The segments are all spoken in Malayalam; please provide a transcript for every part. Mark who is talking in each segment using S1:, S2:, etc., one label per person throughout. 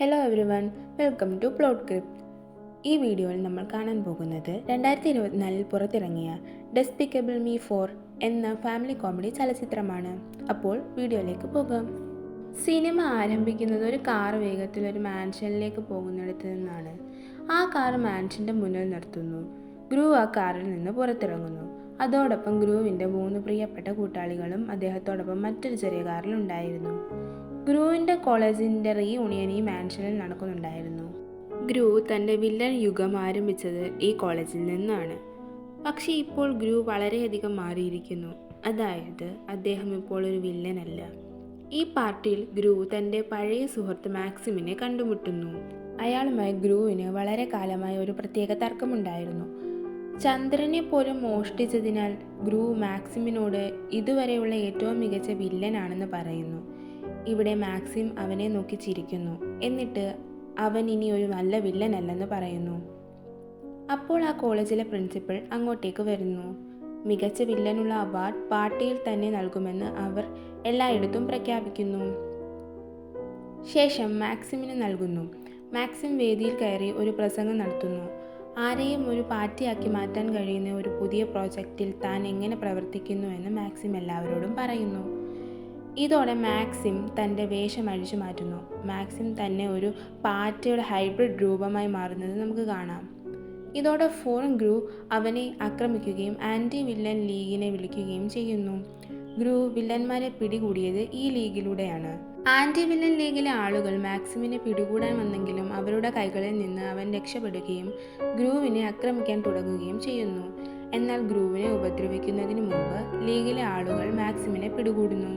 S1: Hello everyone, welcome to plot crypt. ഈ വീഡിയോയിൽ നമ്മൾ കാണാൻ പോകുന്നത് 2024 പുറത്തിറങ്ങിയ ഡെസ്പിക്കബിൾ മീ 4 എന്ന ഫാമിലി കോമഡി ചലച്ചിത്രമാണ്. അപ്പോൾ വീഡിയോയിലേക്ക് പോകാം. സിനിമ ആരംഭിക്കുന്നത് ഒരു കാർ വേഗത്തിൽ ഒരു മാൻഷനിലേക്ക് പോകുന്നിടത്ത് നിന്നാണ്. ആ കാർ മാൻഷൻ്റെ മുന്നിൽ നിർത്തുന്നു. ഗ്രൂ ആ കാറിൽ നിന്ന് പുറത്തിറങ്ങുന്നു. അതോടൊപ്പം ഗ്രൂവിൻ്റെ 3 പ്രിയപ്പെട്ട കൂട്ടാളികളും അദ്ദേഹത്തോടൊപ്പം മറ്റൊരു ചെറിയ കാറിലുണ്ടായിരുന്നു. ഗ്രൂവിൻ്റെ കോളേജിൻ്റെ റീയൂണിയൻ ഈ മാൻഷനിൽ നടക്കുന്നുണ്ടായിരുന്നു. ഗ്രൂ തൻ്റെ വില്ലൻ യുഗം ആരംഭിച്ചത് ഈ കോളേജിൽ നിന്നാണ്. പക്ഷേ ഇപ്പോൾ ഗ്രൂ വളരെയധികം മാറിയിരിക്കുന്നു. അതായത് അദ്ദേഹം ഇപ്പോൾ ഒരു വില്ലനല്ല. ഈ പാർട്ടിയിൽ ഗ്രൂ തൻ്റെ പഴയ സുഹൃത്ത് മാക്സിമിനെ കണ്ടുമുട്ടുന്നു. അയാളുമായി ഗ്രൂവിന് വളരെ കാലമായി ഒരു പ്രത്യേക തർക്കമുണ്ടായിരുന്നു. ചന്ദ്രനെ പോലും മോഷ്ടിച്ചതിനാൽ ഗ്രൂ മാക്സിമിനോട് ഇതുവരെയുള്ള ഏറ്റവും മികച്ച വില്ലനാണെന്ന് പറയുന്നു. ഇവിടെ മാക്സിം അവനെ നോക്കി ചിരിക്കുന്നു. എന്നിട്ട് അവൻ ഇനി ഒരു നല്ല വില്ലനല്ലെന്ന് പറയുന്നു. അപ്പോൾ ആ കോളേജിലെ പ്രിൻസിപ്പൽ അങ്ങോട്ടേക്ക് വരുന്നു. മികച്ച വില്ലനുള്ള അവാർഡ് പാർട്ടിയിൽ തന്നെ നൽകുമെന്ന് അവർ എല്ലായിടത്തും പ്രഖ്യാപിക്കുന്നു. ശേഷം മാക്സിമിന് നൽകുന്നു. മാക്സിം വേദിയിൽ കയറി ഒരു പ്രസംഗം നടത്തുന്നു. ആരെയും ഒരു പാർട്ടിയാക്കി മാറ്റാൻ കഴിയുന്ന ഒരു പുതിയ പ്രോജക്റ്റിൽ താൻ എങ്ങനെ പ്രവർത്തിക്കുന്നുവെന്ന് മാക്സിം എല്ലാവരോടും പറയുന്നു. ഇതോടെ മാക്സിം തൻ്റെ വേഷം അഴിച്ചു മാറ്റുന്നു. മാക്സിം തന്നെ ഒരു പാറ്റയുടെ ഹൈബ്രിഡ് രൂപമായി മാറുന്നത് നമുക്ക് കാണാം. ഇതോടെ ഫോറിൻ ഗ്രൂ അവനെ ആക്രമിക്കുകയും ആൻറ്റി വില്ലൻ ലീഗിനെ വിളിക്കുകയും ചെയ്യുന്നു. ഗ്രൂ വില്ലന്മാരെ പിടികൂടിയത് ഈ ലീഗിലൂടെയാണ്. ആൻറ്റി വില്ലൻ ലീഗിലെ ആളുകൾ മാക്സിമിനെ പിടികൂടാൻ വന്നെങ്കിലും അവരുടെ കൈകളിൽ നിന്ന് അവൻ രക്ഷപ്പെടുകയും ഗ്രൂവിനെ ആക്രമിക്കാൻ തുടങ്ങുകയും ചെയ്യുന്നു. എന്നാൽ ഗ്രൂവിനെ ഉപദ്രവിക്കുന്നതിന് മുമ്പ് ലീഗിലെ ആളുകൾ മാക്സിമിനെ പിടികൂടുന്നു.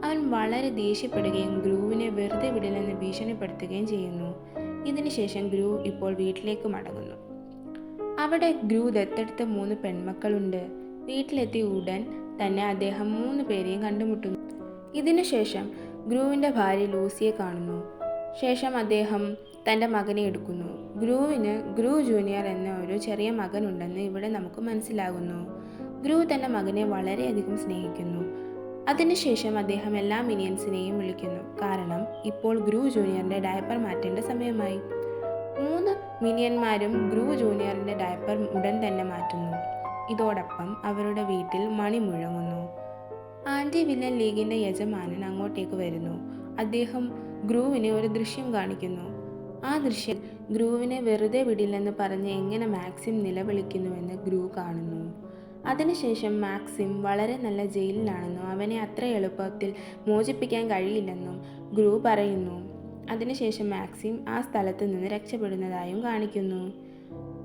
S1: അവൻ വളരെ ദേഷ്യപ്പെടുകയും ഗ്രൂവിനെ വെറുതെ വിടില്ലെന്ന് ഭീഷണിപ്പെടുത്തുകയും ചെയ്യുന്നു. ഇതിനുശേഷം ഗ്രൂ ഇപ്പോൾ വീട്ടിലേക്ക് മടങ്ങുന്നു. അവിടെ ഗ്രൂ ദത്തെടുത്ത 3 പെൺമക്കളുണ്ട്. വീട്ടിലെത്തിയ ഉടൻ തന്നെ അദ്ദേഹം 3 പേരെയും കണ്ടുമുട്ടുന്നു. ഇതിനുശേഷം ഗ്രൂവിൻ്റെ ഭാര്യ ലൂസിയെ കാണുന്നു. ശേഷം അദ്ദേഹം തൻ്റെ മകനെ എടുക്കുന്നു. ഗ്രൂവിന് ഗ്രൂ ജൂനിയർ എന്ന ഒരു ചെറിയ മകനുണ്ടെന്ന് ഇവിടെ നമുക്ക് മനസ്സിലാകുന്നു. ഗ്രൂ തൻ്റെ മകനെ വളരെയധികം സ്നേഹിക്കുന്നു. അതിനുശേഷം അദ്ദേഹം എല്ലാ മിനിയൻസിനെയും വിളിക്കുന്നു. കാരണം ഇപ്പോൾ ഗ്രൂ ജൂനിയറിൻ്റെ ഡയപ്പർ മാറ്റേണ്ട സമയമായി. 3 മിനിയന്മാരും ഗ്രൂ ജൂനിയറിൻ്റെ ഡയപ്പർ ഉടൻ തന്നെ മാറ്റുന്നു. ഇതോടൊപ്പം അവരുടെ വീട്ടിൽ മണി മുഴങ്ങുന്നു. ആൻറ്റി വില്ലൻ ലീഗിൻ്റെ യജമാനൻ അങ്ങോട്ടേക്ക് വരുന്നു. അദ്ദേഹം ഗ്രൂവിനെ ഒരു ദൃശ്യം കാണിക്കുന്നു. ആ ദൃശ്യം ഗ്രൂവിനെ വെറുതെ വിടില്ലെന്ന് പറഞ്ഞ് എങ്ങനെ മാക്സിം നിലവിളിക്കുന്നുവെന്ന് ഗ്രൂ കാണുന്നു. അതിനുശേഷം മാക്സിം വളരെ നല്ല ജയിലിലാണെന്നും അവനെ അത്ര എളുപ്പത്തിൽ മോചിപ്പിക്കാൻ കഴിയില്ലെന്നും ഗ്രൂ പറയുന്നു. അതിനുശേഷം മാക്സിം ആ സ്ഥലത്ത് നിന്ന് രക്ഷപ്പെടുന്നതായും കാണിക്കുന്നു.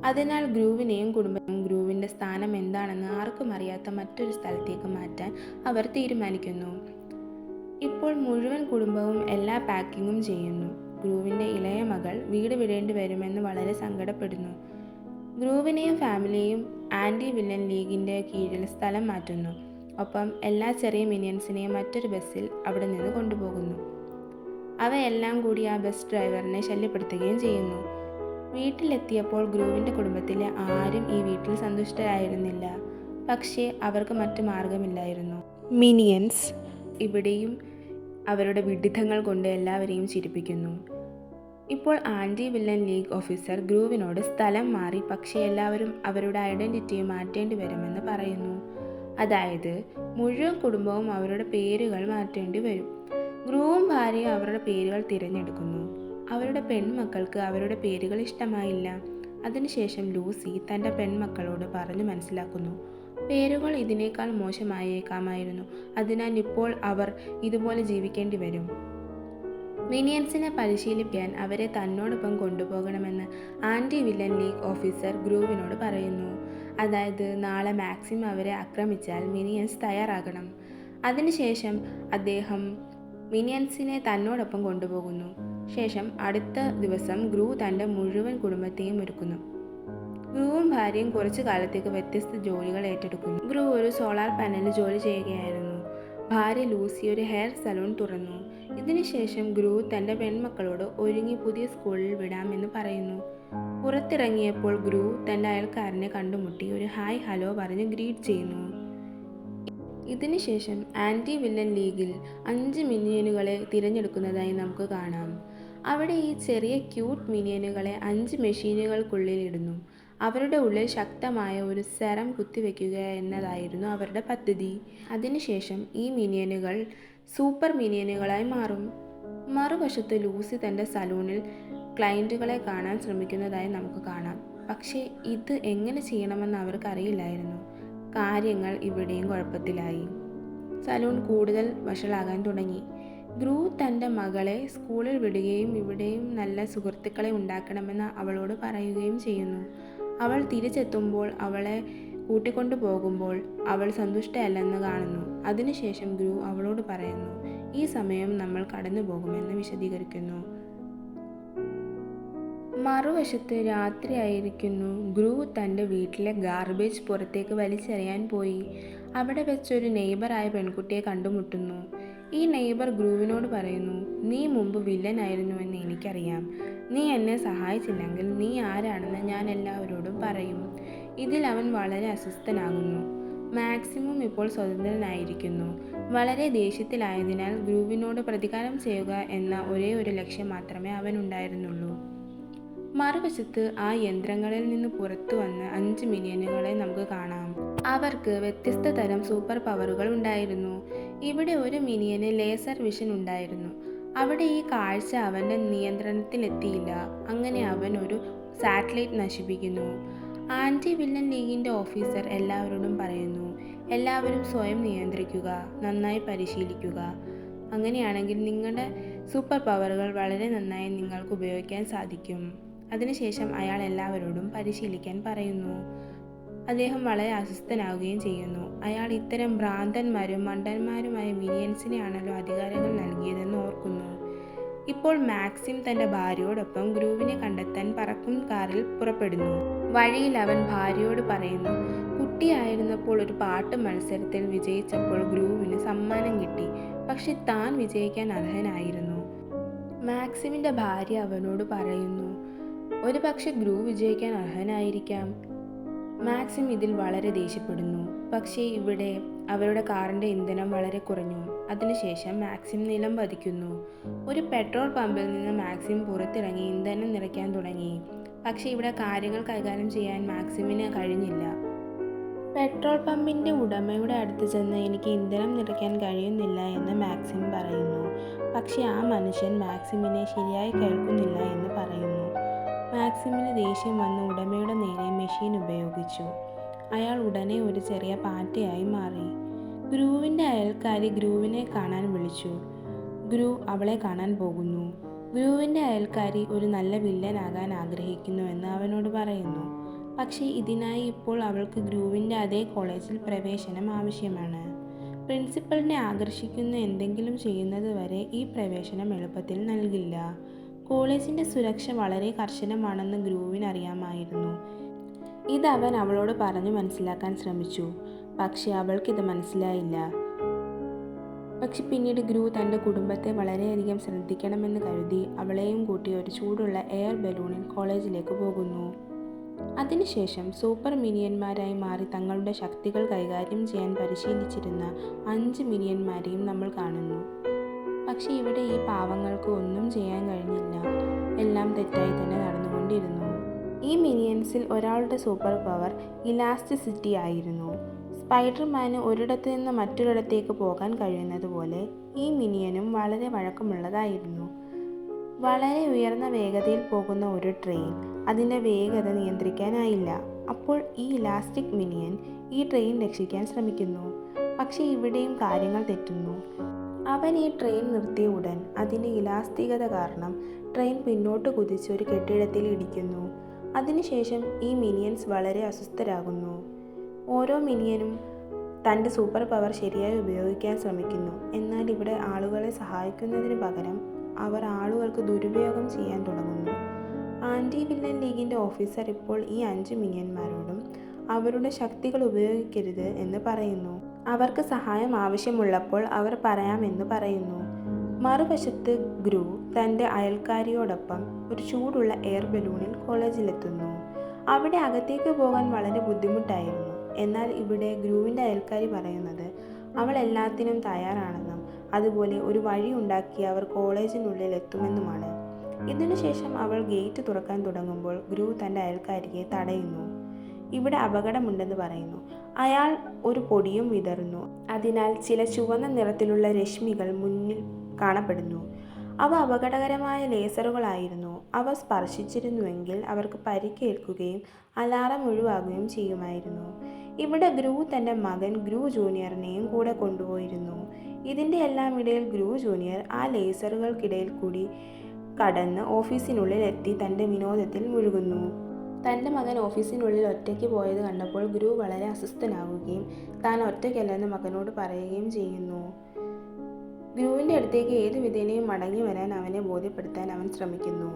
S1: അതിനാൽ ഗ്രൂവിനെയും കുടുംബവും ഗ്രൂവിൻ്റെ സ്ഥാനം എന്താണെന്ന് ആർക്കും അറിയാത്ത മറ്റൊരു സ്ഥലത്തേക്ക് മാറ്റാൻ അവർ തീരുമാനിക്കുന്നു. ഇപ്പോൾ മുഴുവൻ കുടുംബവും എല്ലാ പാക്കിങ്ങും ചെയ്യുന്നു. ഗ്രൂവിൻ്റെ ഇളയ മകൾ വീട് വിടേണ്ടി വരുമെന്ന് വളരെ സങ്കടപ്പെടുന്നു. ഗ്രൂവിനെയും ഫാമിലിയെയും ആൻറ്റി വില്ലൻ ലീഗിൻ്റെ കീഴിൽ സ്ഥലം മാറ്റുന്നു. ഒപ്പം എല്ലാ ചെറിയ മിനിയൻസിനെയും മറ്റൊരു ബസ്സിൽ അവിടെ നിന്ന് കൊണ്ടുപോകുന്നു. അവയെല്ലാം കൂടി ആ ബസ് ഡ്രൈവറിനെ ശല്യപ്പെടുത്തുകയും ചെയ്യുന്നു. വീട്ടിലെത്തിയപ്പോൾ ഗ്രൂവിൻ്റെ കുടുംബത്തിലെ ആരും ഈ വീട്ടിൽ സന്തുഷ്ടരായിരുന്നില്ല. പക്ഷേ അവർക്ക് മറ്റു മാർഗമില്ലായിരുന്നു. മിനിയൻസ് ഇവിടെയും അവരുടെ വിഡ്ഢിത്തങ്ങൾ കൊണ്ട് എല്ലാവരെയും ചിരിപ്പിക്കുന്നു. ഇപ്പോൾ ആൻറ്റി വില്ലൻ ലീഗ് ഓഫീസർ ഗ്രൂവിനോട് സ്ഥലം മാറി പക്ഷേ എല്ലാവരും അവരുടെ ഐഡൻറ്റിറ്റി മാറ്റേണ്ടി വരുമെന്ന് പറയുന്നു. അതായത് മുഴുവൻ കുടുംബവും അവരുടെ പേരുകൾ മാറ്റേണ്ടി വരും. ഗ്രൂവും ഭാര്യയും അവരുടെ പേരുകൾ തിരഞ്ഞെടുക്കുന്നു. അവരുടെ പെൺമക്കൾക്ക് അവരുടെ പേരുകൾ ഇഷ്ടമായില്ല. അതിനുശേഷം ലൂസി തൻ്റെ പെൺമക്കളോട് പറഞ്ഞു മനസ്സിലാക്കുന്നു. പേരുകൾ ഇതിനേക്കാൾ മോശമായേക്കാമായിരുന്നു. അതിനാൽ ഇപ്പോൾ അവർ ഇതുപോലെ ജീവിക്കേണ്ടി വരും. മിനിയൻസിനെ പരിശീലിപ്പിക്കാൻ അവരെ തന്നോടൊപ്പം കൊണ്ടുപോകണമെന്ന് ആൻറ്റി വില്ലൻ ലീഗ് ഓഫീസർ ഗ്രൂവിനോട് പറയുന്നു. അതായത് നാളെ മാക്സിം അവരെ ആക്രമിച്ചാൽ മിനിയൻസ് തയ്യാറാകണം. അതിനുശേഷം അദ്ദേഹം മിനിയൻസിനെ തന്നോടൊപ്പം കൊണ്ടുപോകുന്നു. ശേഷം അടുത്ത ദിവസം ഗ്രൂ തൻ്റെ മുഴുവൻ കുടുംബത്തെയും ഒരുക്കുന്നു. ഗ്രൂവും ഭാര്യയും കുറച്ചു കാലത്തേക്ക് വ്യത്യസ്ത ജോലികൾ ഏറ്റെടുക്കുന്നു. ഗ്രൂ ഒരു സോളാർ പാനലിൽ ജോലി ചെയ്യുകയായിരുന്നു. ഭാര്യ ലൂസി ഒരു ഹെയർ സലൂൺ തുറന്നു. ഇതിനുശേഷം ഗ്രൂ തൻ്റെ പെൺമക്കളോട് ഒരുങ്ങി പുതിയ സ്കൂളിൽ വിടാമെന്ന് പറയുന്നു. പുറത്തിറങ്ങിയപ്പോൾ ഗ്രൂ തൻ്റെ അയൽക്കാരനെ കണ്ടുമുട്ടി ഒരു ഹായ് ഹലോ പറഞ്ഞ് ഗ്രീറ്റ് ചെയ്യുന്നു. ഇതിനുശേഷം ആൻറ്റി വില്ലൻ ലീഗിൽ 5 മിനിയനുകളെ തിരഞ്ഞെടുക്കുന്നതായി നമുക്ക് കാണാം. അവിടെ ഈ ചെറിയ ക്യൂട്ട് മിനിയനുകളെ 5 മെഷീനുകൾക്കുള്ളിൽ ഇടുന്നു. അവരുടെ ഉള്ളിൽ ശക്തമായ ഒരു സെറം കുത്തിവെക്കുക എന്നതായിരുന്നു അവരുടെ പദ്ധതി. അതിനുശേഷം ഈ മിനിയനുകൾ സൂപ്പർ മിനിയനുകളായി മാറും. മറുവശത്ത് ലൂസി തൻ്റെ സലൂണിൽ ക്ലയൻറ്റുകളെ കാണാൻ ശ്രമിക്കുന്നതായി നമുക്ക് കാണാം. പക്ഷേ ഇത് എങ്ങനെ ചെയ്യണമെന്ന് അവർക്കറിയില്ലായിരുന്നു. കാര്യങ്ങൾ ഇവിടെയും കുഴപ്പത്തിലായി. സലൂൺ കൂടുതൽ വഷളാകാൻ തുടങ്ങി. ഗ്രൂ തൻ്റെ മകളെ സ്കൂളിൽ വിടുകയും ഇവിടെയും നല്ല സുഹൃത്തുക്കളെ ഉണ്ടാക്കണമെന്ന് അവളോട് പറയുകയും ചെയ്യുന്നു. അവൾ തിരിച്ചെത്തുമ്പോൾ അവളെ കൂട്ടിക്കൊണ്ടു പോകുമ്പോൾ അവൾ സന്തുഷ്ടയല്ലെന്ന് കാണുന്നു. അതിനുശേഷം ഗ്രൂ അവളോട് പറയുന്നു, ഈ സമയം നമ്മൾ കടന്നു പോകുമെന്ന് വിശദീകരിക്കുന്നു. മറുവശത്ത് രാത്രിയായിരിക്കുന്നു. ഗ്രൂ തൻ്റെ വീട്ടിലെ ഗാർബേജ് പുറത്തേക്ക് വലിച്ചെറിയാൻ പോയി. അവിടെ വെച്ചൊരു നെയ്ബറായ പെൺകുട്ടിയെ കണ്ടുമുട്ടുന്നു. ഈ നെയ്ബർ ഗ്രൂവിനോട് പറയുന്നു, നീ മുമ്പ് വില്ലനായിരുന്നുവെന്ന് എനിക്കറിയാം. നീ എന്നെ സഹായിച്ചില്ലെങ്കിൽ നീ ആരാണെന്ന് ഞാൻ എല്ലാവരോടും പറയും. ഇതിൽ അവൻ വളരെ അസ്വസ്ഥനാകുന്നു. മാക്സിമും ഇപ്പോൾ സ്വതന്ത്രനായിരിക്കുന്നു. വളരെ ദേഷ്യത്തിലായതിനാൽ ഗ്രൂവിനോട് പ്രതികാരം ചെയ്യുക എന്ന ഒരേ ഒരു ലക്ഷ്യം മാത്രമേ അവനുണ്ടായിരുന്നുള്ളൂ. മറുവശത്ത് ആ യന്ത്രങ്ങളിൽ നിന്ന് പുറത്തു വന്ന 5 മിനിയനുകളെ നമുക്ക് കാണാം. അവർക്ക് വ്യത്യസ്ത തരം സൂപ്പർ പവറുകൾ ഉണ്ടായിരുന്നു. ഇവിടെ ഒരു മിനിയന് ലേസർ വിഷൻ ഉണ്ടായിരുന്നു. അവിടെ ഈ കാഴ്ച അവൻ്റെ നിയന്ത്രണത്തിലെത്തിയില്ല. അങ്ങനെ അവൻ ഒരു സാറ്റലൈറ്റ് നശിപ്പിക്കുന്നു. ആൻറ്റി വില്ലൻ ലീഗിൻ്റെ ഓഫീസർ എല്ലാവരോടും പറയുന്നു, എല്ലാവരും സ്വയം നിയന്ത്രിക്കുക, നന്നായി പരിശീലിക്കുക. അങ്ങനെയാണെങ്കിൽ നിങ്ങളുടെ സൂപ്പർ പവറുകൾ വളരെ നന്നായി നിങ്ങൾക്ക് ഉപയോഗിക്കാൻ സാധിക്കും. അതിനുശേഷം അയാൾ എല്ലാവരോടും പരിശീലിക്കാൻ പറയുന്നു. അദ്ദേഹം വളരെ അസ്വസ്ഥനാവുകയും ചെയ്യുന്നു. അയാൾ ഇത്തരം ഭ്രാന്തന്മാരും മണ്ടന്മാരുമായ മിനിയൻസിനെയാണല്ലോ അധികാരങ്ങൾ നൽകിയതെന്ന് ഓർക്കുന്നു. ഇപ്പോൾ മാക്സിം തൻ്റെ ഭാര്യയോടൊപ്പം ഗ്രൂവിനെ കണ്ടെത്താൻ പറക്കും കാറിൽ പുറപ്പെടുന്നു. വഴിയിൽ അവൻ ഭാര്യയോട് പറയുന്നു, കുട്ടിയായിരുന്നപ്പോൾ ഒരു പാട്ട് മത്സരത്തിൽ വിജയിച്ചപ്പോൾ ഗ്രൂവിന് സമ്മാനം കിട്ടി. പക്ഷെ താൻ വിജയിക്കാൻ അർഹനായിരുന്നു. മാക്സിമിൻ്റെ ഭാര്യ അവനോട് പറയുന്നു, ഒരു പക്ഷെ ഗ്രൂ വിജയിക്കാൻ അർഹനായിരിക്കാം. മാക്സിം ഇതിൽ വളരെ ദേഷ്യപ്പെടുന്നു. പക്ഷേ ഇവിടെ അവരുടെ കാറിൻ്റെ ഇന്ധനം വളരെ കുറഞ്ഞു. അതിനുശേഷം മാക്സിം നിലം പതിക്കുന്നു. ഒരു പെട്രോൾ പമ്പിൽ നിന്ന് മാക്സിം പുറത്തിറങ്ങി ഇന്ധനം നിറയ്ക്കാൻ തുടങ്ങി. പക്ഷേ ഇവിടെ കാര്യങ്ങൾ കൈകാര്യം ചെയ്യാൻ മാക്സിമിന് കഴിഞ്ഞില്ല. പെട്രോൾ പമ്പിൻ്റെ ഉടമയുടെ അടുത്ത് ചെന്ന് എനിക്ക് ഇന്ധനം നിറയ്ക്കാൻ കഴിയുന്നില്ല എന്ന് മാക്സിം പറയുന്നു. പക്ഷേ ആ മനുഷ്യൻ മാക്സിമിനെ ശരിയായി കേൾക്കുന്നില്ല എന്ന് പറയുന്നു. മാക്സിമിന് ദേഷ്യം വന്ന് ഉടമയുടെ നേരെ മെഷീൻ ഉപയോഗിച്ചു. അയാൾ ഉടനെ ഒരു ചെറിയ പാറ്റയായി മാറി. ഗ്രൂവിൻ്റെ അയൽക്കാരി ഗ്രൂവിനെ കാണാൻ വിളിച്ചു. ഗ്രൂ അവളെ കാണാൻ പോകുന്നു. ഗ്രൂവിൻ്റെ അയൽക്കാരി ഒരു നല്ല വില്ലനാകാൻ ആഗ്രഹിക്കുന്നുവെന്ന് അവനോട് പറയുന്നു. പക്ഷേ ഇതിനായി ഇപ്പോൾ അവൾക്ക് ഗ്രൂവിൻ്റെ അതേ കോളേജിൽ പ്രവേശനം ആവശ്യമാണ്. പ്രിൻസിപ്പലിനെ ആകർഷിക്കുന്ന എന്തെങ്കിലും ചെയ്യുന്നത് വരെ ഈ പ്രവേശനം എളുപ്പത്തിൽ നൽകില്ല. കോളേജിൻ്റെ സുരക്ഷ വളരെ കർശനമാണെന്ന് ഗ്രൂവിന് അറിയാമായിരുന്നു. ഇതവൻ അവളോട് പറഞ്ഞു മനസ്സിലാക്കാൻ ശ്രമിച്ചു. പക്ഷേ അവൾക്കിത് മനസ്സിലായില്ല. പക്ഷെ പിന്നീട് ഗ്രൂ തൻ്റെ കുടുംബത്തെ വളരെയധികം ശ്രദ്ധിക്കണമെന്ന് കരുതി അവളെയും കൂട്ടി ഒരു ചൂടുള്ള എയർ ബലൂണിൽ കോളേജിലേക്ക് പോകുന്നു. അതിനുശേഷം സൂപ്പർ മിനിയന്മാരായി മാറി തങ്ങളുടെ ശക്തികൾ കൈകാര്യം ചെയ്യാൻ പരിശീലിച്ചിരുന്ന 5 മിനിയന്മാരെയും നമ്മൾ കാണുന്നു. പക്ഷേ ഇവിടെ ഈ പാവങ്ങൾക്ക് ഒന്നും ചെയ്യാൻ കഴിഞ്ഞില്ല. എല്ലാം തെറ്റായി തന്നെ നടന്നുകൊണ്ടിരുന്നു. ഈ മിനിയൻസിൽ ഒരാളുടെ സൂപ്പർ പവർ ഇലാസ്റ്റിസിറ്റി ആയിരുന്നു. സ്പൈഡർമാന് ഒരിടത്തു നിന്ന് മറ്റൊരിടത്തേക്ക് പോകാൻ കഴിയുന്നത് പോലെ ഈ മിനിയനും വളരെ വഴക്കമുള്ളതായിരുന്നു. വളരെ ഉയർന്ന വേഗതയിൽ പോകുന്ന ഒരു ട്രെയിൻ അതിൻ്റെ വേഗത നിയന്ത്രിക്കാനായില്ല. അപ്പോൾ ഈ ഇലാസ്റ്റിക് മിനിയൻ ഈ ട്രെയിൻ രക്ഷിക്കാൻ ശ്രമിക്കുന്നു. പക്ഷേ ഇവിടെയും കാര്യങ്ങൾ തെറ്റുന്നു. അവൻ ഈ ട്രെയിൻ നിർത്തിയ ഉടൻ അതിൻ്റെ ഇലാസ്തികത കാരണം ട്രെയിൻ പിന്നോട്ട് കുതിച്ച് ഒരു കെട്ടിടത്തിൽ ഇടിക്കുന്നു. അതിനുശേഷം ഈ മിനിയൻസ് വളരെ അസ്വസ്ഥരാകുന്നു. ഓരോ മിനിയനും തൻ്റെ സൂപ്പർ പവർ ശരിയായി ഉപയോഗിക്കാൻ ശ്രമിക്കുന്നു. എന്നാൽ ഇവിടെ ആളുകളെ സഹായിക്കുന്നതിന് പകരം അവർ ആളുകൾക്ക് ദുരുപയോഗം ചെയ്യാൻ തുടങ്ങുന്നു. ആൻറ്റി വില്ലൻ ലീഗിൻ്റെ ഓഫീസർ ഇപ്പോൾ ഈ 5 മിനിയന്മാരോടും അവരുടെ ശക്തികൾ ഉപയോഗിക്കരുത് എന്ന് പറയുന്നു. അവർക്ക് സഹായം ആവശ്യമുള്ളപ്പോൾ അവർ പറയാമെന്ന് പറയുന്നു. മറുവശത്ത് ഗ്രൂ തൻ്റെ അയൽക്കാരിയോടൊപ്പം ഒരു ചൂടുള്ള എയർ ബലൂണിൽ കോളേജിലെത്തുന്നു. അവിടെ അകത്തേക്ക് പോകാൻ വളരെ ബുദ്ധിമുട്ടായിരുന്നു. എന്നാൽ ഇവിടെ ഗ്രൂവിൻ്റെ അയൽക്കാരി പറയുന്നത് അവൾ എല്ലാത്തിനും തയ്യാറാണെന്നും അതുപോലെ ഒരു വഴി ഉണ്ടാക്കി അവർ കോളേജിനുള്ളിൽ എത്തുമെന്നുമാണ്. ഇതിനുശേഷം അവൾ ഗേറ്റ് തുറക്കാൻ തുടങ്ങുമ്പോൾ ഗ്രൂ തൻ്റെ അയൽക്കാരിയെ തടയുന്നു. ഇവിടെ അപകടമുണ്ടെന്ന് പറയുന്നു. അയാൾ ഒരു പൊടിയും വിതറുന്നു. അതിനാൽ ചില ചുവന്ന നിറത്തിലുള്ള രശ്മികൾ മുന്നിൽ കാണപ്പെടുന്നു. അവ അപകടകരമായ ലേസറുകളായിരുന്നു. അവ സ്പർശിച്ചിരുന്നുവെങ്കിൽ അവർക്ക് പരിക്കേൽക്കുകയും അലാറം ഒഴിവാകുകയും ചെയ്യുമായിരുന്നു. ഇവിടെ ഗ്രൂ തൻ്റെ മകൻ ഗ്രൂ ജൂനിയറിനെയും കൂടെ കൊണ്ടുപോയിരുന്നു. ഇതിൻ്റെ എല്ലാം ഇടയിൽ ഗ്രൂ ജൂനിയർ ആ ലേസറുകൾക്കിടയിൽ കൂടി കടന്ന് ഓഫീസിനുള്ളിൽ എത്തി തൻ്റെ വിനോദത്തിൽ മുഴുകുന്നു. തൻ്റെ മകൻ ഓഫീസിനുള്ളിൽ ഒറ്റയ്ക്ക് പോയത് കണ്ടപ്പോൾ ഗ്രൂ വളരെ അസ്വസ്ഥനാവുകയും താൻ ഒറ്റയ്ക്കല്ലെന്ന് മകനോട് പറയുകയും ചെയ്യുന്നു. ഗ്രൂവിൻ്റെ അടുത്തേക്ക് ഏതു വിധേനയും മടങ്ങി വരാൻ അവനെ ബോധ്യപ്പെടുത്താൻ അവൻ ശ്രമിക്കുന്നു.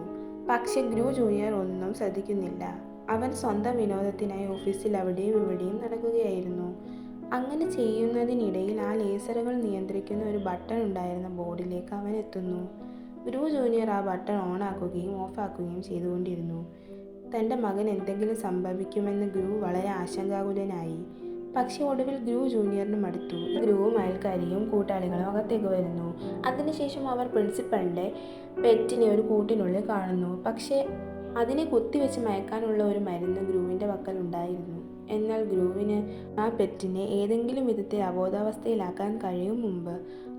S1: പക്ഷെ ഗ്രൂ ജൂനിയർ ഒന്നും ശ്രദ്ധിക്കുന്നില്ല. അവൻ സ്വന്തം വിനോദത്തിനായി ഓഫീസിൽ അവിടെയും ഇവിടെയും നടക്കുകയായിരുന്നു. അങ്ങനെ ചെയ്യുന്നതിനിടയിൽ ആ ലേസറുകൾ നിയന്ത്രിക്കുന്ന ഒരു ബട്ടൺ ഉണ്ടായിരുന്ന ബോർഡിലേക്ക് അവൻ എത്തുന്നു. ഗ്രൂ ജൂനിയർ ആ ബട്ടൺ ഓണാക്കുകയും ഓഫാക്കുകയും ചെയ്തുകൊണ്ടിരുന്നു. തൻ്റെ മകൻ എന്തെങ്കിലും സംഭവിക്കുമെന്ന് ഗ്രൂ വളരെ ആശങ്കാകുലനായി. പക്ഷെ ഒടുവിൽ ഗ്രൂ ജൂനിയറിന് മടുത്തു. ഗ്രൂവും അയൽക്കാരിയും കൂട്ടാളികളും അകത്തേക്ക് വരുന്നു. അതിനുശേഷം അവർ പ്രിൻസിപ്പലിൻ്റെ പെറ്റിനെ ഒരു കൂട്ടിനുള്ളിൽ കാണുന്നു. പക്ഷേ അതിനെ കുത്തിവെച്ച് മയക്കാനുള്ള ഒരു മരുന്ന് ഗ്രൂവിൻ്റെ പക്കൽ ഉണ്ടായിരുന്നു. എന്നാൽ ഗ്രൂവിന് ആ പെറ്റിനെ ഏതെങ്കിലും വിധത്തിൽ അബോധാവസ്ഥയിലാക്കാൻ കഴിയും മുമ്പ്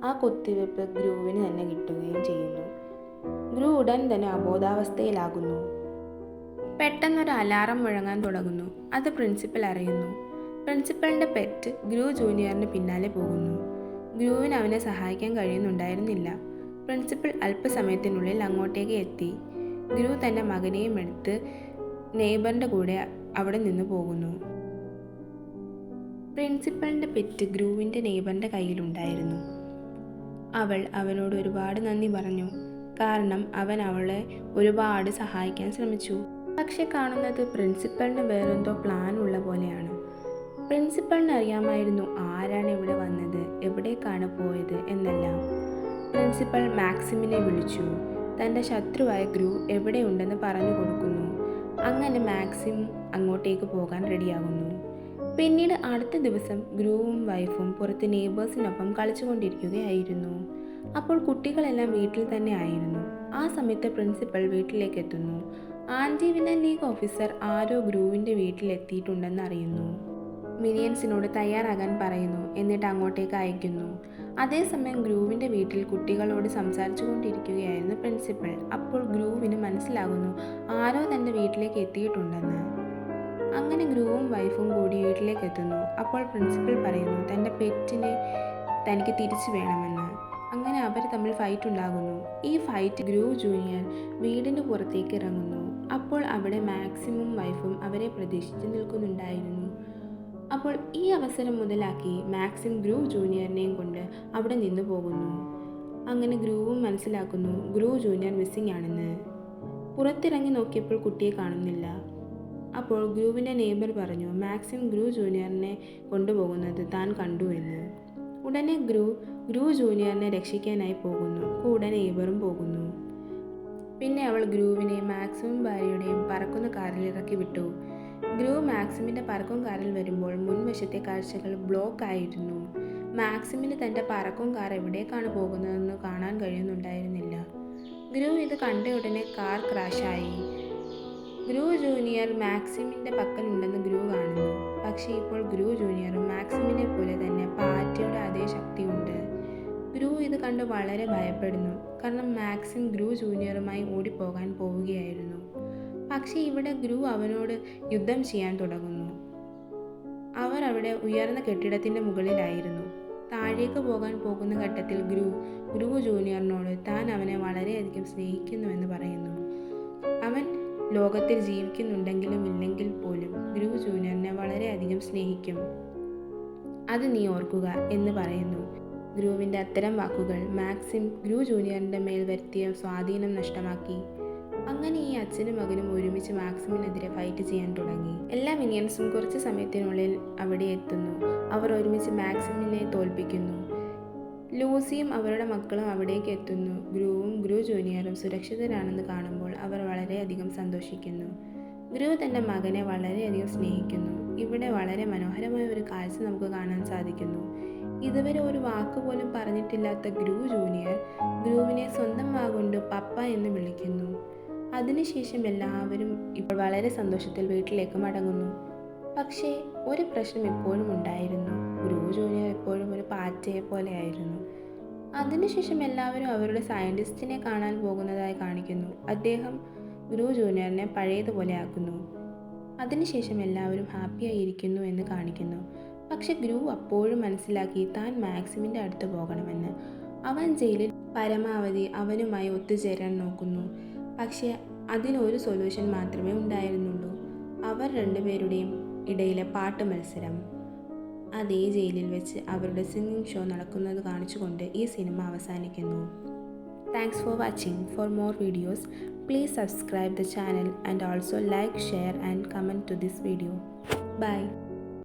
S1: ആ കുത്തിവെപ്പ് ഗ്രൂവിന് തന്നെ കിട്ടുകയും ചെയ്യുന്നു. ഗ്രൂ ഉടൻ തന്നെ അബോധാവസ്ഥയിലാകുന്നു. പെട്ടെന്നൊരു അലാറം മുഴങ്ങാൻ തുടങ്ങുന്നു. അത് പ്രിൻസിപ്പൽ അറിയുന്നു. പ്രിൻസിപ്പലിൻ്റെ പെറ്റ് ഗ്രൂ ജൂനിയറിന് പിന്നാലെ പോകുന്നു. ഗ്രൂവിന് അവനെ സഹായിക്കാൻ കഴിയുന്നുണ്ടായിരുന്നില്ല. പ്രിൻസിപ്പൽ അല്പസമയത്തിനുള്ളിൽ അങ്ങോട്ടേക്ക് എത്തി. ഗ്രൂ തൻ്റെ മകനെയും എടുത്ത് നെയ്ബറിൻ്റെ കൂടെ അവിടെ നിന്ന് പോകുന്നു. പ്രിൻസിപ്പലിൻ്റെ പെറ്റ് ഗ്രൂവിൻ്റെ നെയ്ബറിൻ്റെ കയ്യിലുണ്ടായിരുന്നു. അവൾ അവനോട് ഒരുപാട് നന്ദി പറഞ്ഞു. കാരണം അവൻ അവളെ ഒരുപാട് സഹായിക്കാൻ ശ്രമിച്ചു. പക്ഷെ കാണുന്നത് പ്രിൻസിപ്പലിന് വേറെന്തോ പ്ലാൻ ഉള്ള പോലെയാണ്. പ്രിൻസിപ്പലിന് അറിയാമായിരുന്നു ആരാണ് ഇവിടെ വന്നത്, എവിടേക്കാണ് പോയത് എന്നെല്ലാം. പ്രിൻസിപ്പൽ മാക്സിമിനെ വിളിച്ചു. തൻ്റെ ശത്രുവായ ഗ്രൂ എവിടെയുണ്ടെന്ന് പറഞ്ഞു കൊടുക്കുന്നു. അങ്ങനെ മാക്സിം അങ്ങോട്ടേക്ക് പോകാൻ റെഡിയാകുന്നു. പിന്നീട് അടുത്ത ദിവസം ഗ്രൂവും വൈഫും പുറത്ത് നെയ്ബേഴ്സിനൊപ്പം കളിച്ചുകൊണ്ടിരിക്കുകയായിരുന്നു. അപ്പോൾ കുട്ടികളെല്ലാം വീട്ടിൽ തന്നെ ആയിരുന്നു. ആ സമയത്ത് പ്രിൻസിപ്പൽ വീട്ടിലേക്ക് എത്തുന്നു. ആൻറ്റി വിനൻ ലീഗ് ഓഫീസർ ആരോ ഗ്രൂവിൻ്റെ വീട്ടിലെത്തിയിട്ടുണ്ടെന്ന് അറിയുന്നു. മിനിയൻസിനോട് തയ്യാറാകാൻ പറയുന്നു. എന്നിട്ട് അങ്ങോട്ടേക്ക് അയക്കുന്നു. അതേസമയം ഗ്രൂവിൻ്റെ വീട്ടിൽ കുട്ടികളോട് സംസാരിച്ചു കൊണ്ടിരിക്കുകയായിരുന്നു പ്രിൻസിപ്പൽ. അപ്പോൾ ഗ്രൂവിന് മനസ്സിലാകുന്നു ആരോ തൻ്റെ വീട്ടിലേക്ക് എത്തിയിട്ടുണ്ടെന്ന്. അങ്ങനെ ഗ്രൂവും വൈഫും കൂടി വീട്ടിലേക്ക് എത്തുന്നു. അപ്പോൾ പ്രിൻസിപ്പൽ പറയുന്നു തൻ്റെ പെറ്റിനെ തനിക്ക് തിരിച്ചു വേണമെന്ന്. അങ്ങനെ അവർ തമ്മിൽ ഫൈറ്റ് ഉണ്ടാകുന്നു. ഈ ഫൈറ്റ് ഗ്രൂ ജൂനിയർ വീടിന് പുറത്തേക്ക് ഇറങ്ങുന്നു. അപ്പോൾ അവിടെ മാക്സിമും വൈഫും അവരെ പ്രതീക്ഷിച്ച് നിൽക്കുന്നുണ്ടായിരുന്നു. അപ്പോൾ ഈ അവസരം മുതലാക്കി മാക്സിം ഗ്രൂ ജൂനിയറിനെയും കൊണ്ട് അവിടെ നിന്ന് പോകുന്നു. അങ്ങനെ ഗ്രൂവും മനസ്സിലാക്കുന്നു ഗ്രൂ ജൂനിയർ മിസ്സിംഗ് ആണെന്ന്. പുറത്തിറങ്ങി നോക്കിയപ്പോൾ കുട്ടിയെ കാണുന്നില്ല. അപ്പോൾ ഗ്രൂവിൻ്റെ നെയ്ബർ പറഞ്ഞു മാക്സിം ഗ്രൂ ജൂനിയറിനെ കൊണ്ടുപോകുന്നത് താൻ കണ്ടു എന്ന്. ഉടനെ ഗ്രൂ ജൂനിയറിനെ രക്ഷിക്കാനായി പോകുന്നു. കൂടെ നെയ്ബറും പോകുന്നു. പിന്നെ അവൾ ഗ്രൂവിനെ മാക്സിമും ഭാര്യയുടെയും പറക്കുന്ന കാറിൽ ഇറക്കി വിട്ടു. ഗ്രൂ മാക്സിമിൻ്റെ പറക്കും കാറിൽ വരുമ്പോൾ മുൻവശത്തെ കാഴ്ചകൾ ബ്ലോക്ക് ആയിരുന്നു. മാക്സിമിന് തൻ്റെ പറക്കും കാർ എവിടേക്കാണ് പോകുന്നതെന്ന് കാണാൻ കഴിയുന്നുണ്ടായിരുന്നില്ല. ഗ്രൂ ഇത് കണ്ട ഉടനെ കാർ ക്രാഷായി. ഗ്രൂ ജൂനിയർ മാക്സിമിൻ്റെ പക്കലുണ്ടെന്ന് ഗ്രൂ കാണുന്നു. പക്ഷേ ഇപ്പോൾ ഗ്രൂ ജൂനിയറും മാക്സിമിനെ പോലെ തന്നെ പാറ്റയുടെ അതേ ശക്തിയുണ്ട്. ഗ്രൂ ഇത് കണ്ട് വളരെ ഭയപ്പെടുന്നു. കാരണം മാക്സിം ഗ്രൂ ജൂനിയറുമായി ഓടിപ്പോകാൻ പോവുകയായിരുന്നു. പക്ഷേ ഇവിടെ ഗ്രൂ അവനോട് യുദ്ധം ചെയ്യാൻ തുടങ്ങുന്നു. അവർ അവിടെ ഉയർന്ന കെട്ടിടത്തിൻ്റെ മുകളിലായിരുന്നു. താഴേക്ക് പോകാൻ പോകുന്ന ഘട്ടത്തിൽ ഗ്രൂ ജൂനിയറിനോട് താൻ അവനെ വളരെയധികം സ്നേഹിക്കുന്നുവെന്ന് പറയുന്നു. അവൻ ലോകത്തിൽ ജീവിക്കുന്നുണ്ടെങ്കിലും ഇല്ലെങ്കിൽ പോലും ഗ്രൂ ജൂനിയറിനെ വളരെയധികം സ്നേഹിക്കും, അത് നീ ഓർക്കുക എന്ന് പറയുന്നു. ഗ്രൂവിൻ്റെ അത്തരം വാക്കുകൾ മാക്സിം ഗ്രൂ ജൂനിയറിൻ്റെ മേൽ വരുത്തിയ സ്വാധീനം നഷ്ടമാക്കി. അങ്ങനെ ഈ അച്ഛനും മകനും ഒരുമിച്ച് മാക്സിമിനെതിരെ ഫൈറ്റ് ചെയ്യാൻ തുടങ്ങി. എല്ലാ മിനിയൻസും കുറച്ച് സമയത്തിനുള്ളിൽ അവിടെ എത്തുന്നു. അവർ ഒരുമിച്ച് മാക്സിമിനെ തോൽപ്പിക്കുന്നു. ലൂസിയും അവരുടെ മക്കളും അവിടേക്ക് എത്തുന്നു. ഗ്രൂവും ഗ്രൂ ജൂനിയറും സുരക്ഷിതരാണെന്ന് കാണുമ്പോൾ അവർ വളരെയധികം സന്തോഷിക്കുന്നു. ഗ്രൂ തൻ്റെ മകനെ വളരെയധികം സ്നേഹിക്കുന്നു. ഇവിടെ വളരെ മനോഹരമായ ഒരു കാഴ്ച നമുക്ക് കാണാൻ സാധിക്കുന്നു. ഇതുവരെ ഒരു വാക്ക് പോലും പറഞ്ഞിട്ടില്ലാത്ത ജൂനിയർ ഗ്രൂവിനെ സ്വന്തം വാഗൊണ്ട് പപ്പ എന്ന് വിളിക്കുന്നു. അതിനുശേഷം എല്ലാവരും ഇപ്പോൾ വളരെ സന്തോഷത്തിൽ വീട്ടിലേക്ക് മടങ്ങുന്നു. പക്ഷേ ഒരു പ്രശ്നം എപ്പോഴും ഉണ്ടായിരുന്നു. ജൂനിയർ എപ്പോഴും ഒരു പാറ്റയെ പോലെയായിരുന്നു. അതിനുശേഷം എല്ലാവരും അവരുടെ സയൻറ്റിസ്റ്റിനെ കാണാൻ പോകുന്നതായി കാണിക്കുന്നു. അദ്ദേഹം ജൂനിയറിനെ പഴയതുപോലെ ആക്കുന്നു. അതിനുശേഷം എല്ലാവരും ഹാപ്പിയായി ഇരിക്കുന്നു എന്ന് കാണിക്കുന്നു. പക്ഷെ അപ്പോഴും മനസ്സിലാക്കി താൻ മാക്സിമിൻ്റെ അടുത്ത് പോകണമെന്ന്. അവൻ ജയിലിൽ പരമാവധി അവനുമായി ഒത്തുചേരാൻ നോക്കുന്നു. പക്ഷേ അതിനൊരു സൊല്യൂഷൻ മാത്രമേ ഉണ്ടായിരുന്നുള്ളൂ. അവർ രണ്ടുപേരുടെയും ഇടയിലെ പാട്ട് മത്സരം. അതേ ജയിലിൽ വെച്ച് അവരുടെ സിംഗിങ് ഷോ നടക്കുന്നത് കാണിച്ചുകൊണ്ട് ഈ സിനിമ അവസാനിക്കുന്നു. Thanks for watching. For more videos please subscribe the channel and also like, share and comment to this video. Bye.